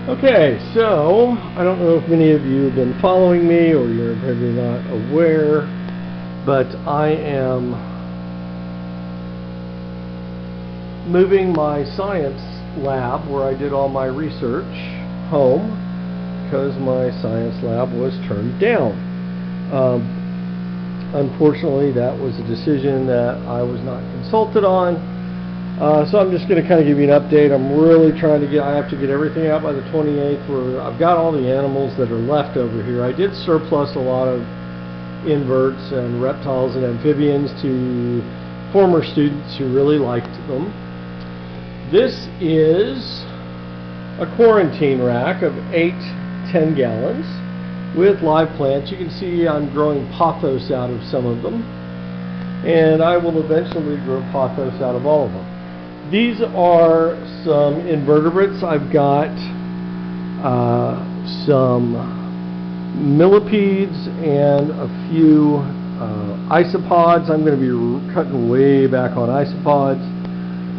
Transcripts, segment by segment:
Okay, so I don't know if many of you have been following me or you're probably not aware, but I am moving my science lab where I did all my research home because my science lab was turned down. Unfortunately, that was a decision that I was not consulted on. So I'm just going to kind of give you an update. I'm really trying to I have to get everything out by the 28th where I've got all the animals that are left over here. I did surplus a lot of inverts and reptiles and amphibians to former students who really liked them. This is a quarantine rack of 8 10-gallons with live plants. You can see I'm growing pothos out of some of them, and I will eventually grow pothos out of all of them. These are some invertebrates. I've got some millipedes and a few isopods. I'm going to be cutting way back on isopods.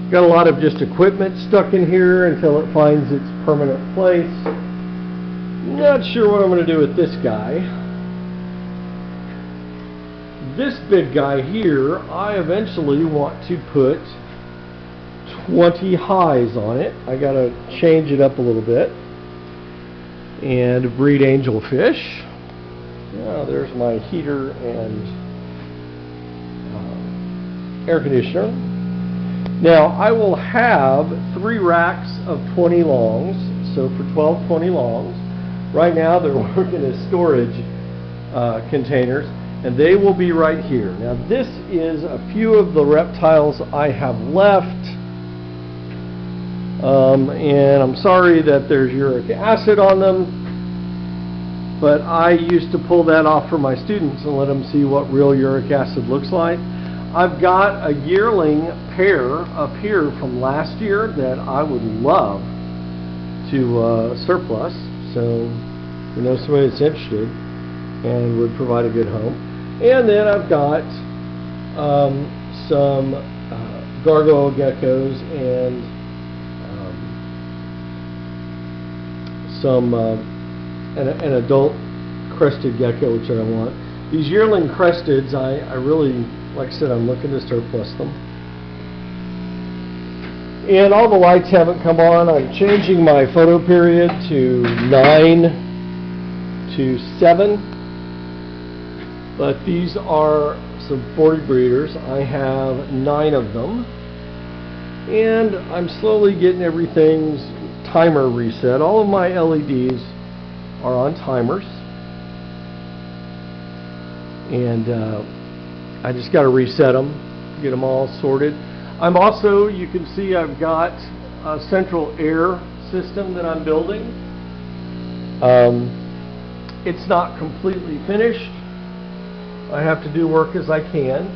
Got a lot of just equipment stuck in here until it finds its permanent place. Not sure what I'm going to do with this guy. This big guy here, I eventually want to put 20 highs on it. I got to change it up a little bit and breed angelfish. Now there's my heater and air conditioner. Now I will have 3 racks of 20 longs, so for 12 20 longs. Right now they're working as storage containers, and they will be right here. Now this is a few of the reptiles I have left. And I'm sorry that there's uric acid on them, but I used to pull that off for my students and let them see what real uric acid looks like. I've got a yearling pair up here from last year that I would love to surplus, so you know somebody that's interested and would provide a good home. And then I've got some gargoyle geckos and an adult crested gecko, which I want. These yearling cresteds, I really, like I said, I'm looking to surplus them. And all the lights haven't come on. I'm changing my photo period to 9 to 7. But these are some 40 breeders. I have 9 of them. And I'm slowly getting everything's timer reset. All of my LEDs are on timers, and I just got to reset them, get them all sorted. I'm also, you can see I've got a central air system that I'm building. It's not completely finished. I have to do work as I can.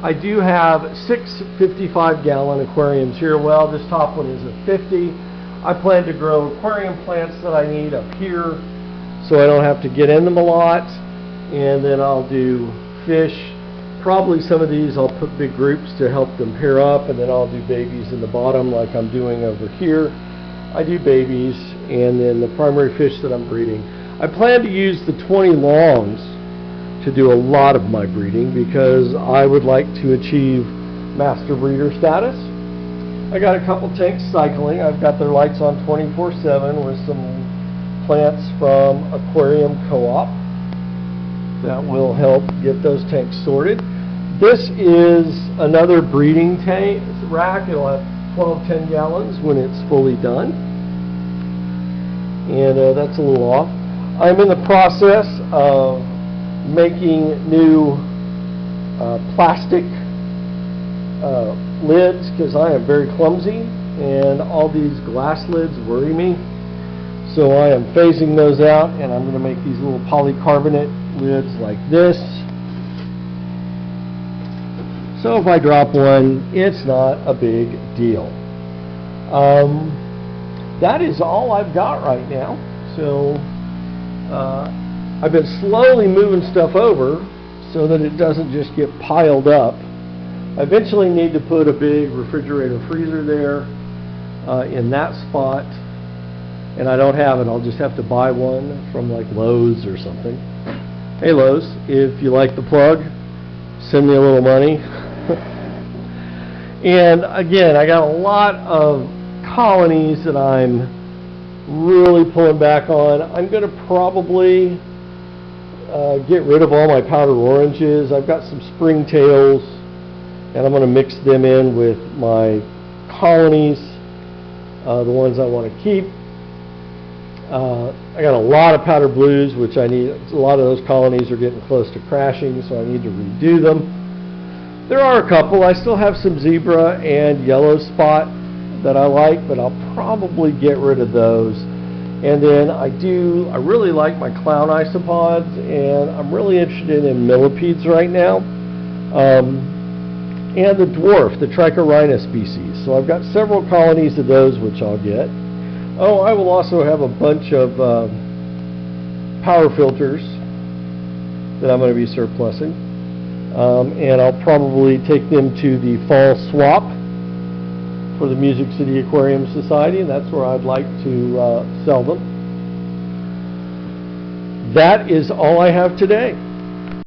I do have 6 55-gallon aquariums here. Well, this top one is a 50. I plan to grow aquarium plants that I need up here so I don't have to get in them a lot. And then I'll do fish. Probably some of these I'll put big groups to help them pair up, and then I'll do babies in the bottom like I'm doing over here. I do babies and then the primary fish that I'm breeding. I plan to use the 20 longs to do a lot of my breeding because I would like to achieve master breeder status. I got a couple tanks cycling. I've got their lights on 24/7 with some plants from Aquarium Co-op that will help get those tanks sorted. This is another breeding tank rack. It'll have 12 10-gallons when it's fully done. And that's a little off. I'm in the process of making new plastic lids because I am very clumsy and all these glass lids worry me. So I am phasing those out, and I'm going to make these little polycarbonate lids like this. So if I drop one, it's not a big deal. That is all I've got right now. So I've been slowly moving stuff over so that it doesn't just get piled up. I eventually need to put a big refrigerator freezer there in that spot. and I don't have it, I'll just have to buy one from like Lowe's or something. Hey Lowe's, if you like the plug, send me a little money. And again, I got a lot of colonies that I'm really pulling back on. I'm going to probably get rid of all my powdered oranges. I've got some springtails, and I'm going to mix them in with my colonies, the ones I want to keep. I got a lot of powdered blues, which I need. A lot of those colonies are getting close to crashing, so I need to redo them. There are a couple. I still have some zebra and yellow spot that I like, but I'll probably get rid of those. And then I really like my clown isopods, and I'm really interested in millipedes right now. And the dwarf, the Trichorhina species. So I've got several colonies of those which I'll get. Oh, I will also have a bunch of power filters that I'm going to be surplusing. And I'll probably take them to the fall swap for the Music City Aquarium Society, and that's where I'd like to sell them. That is all I have today.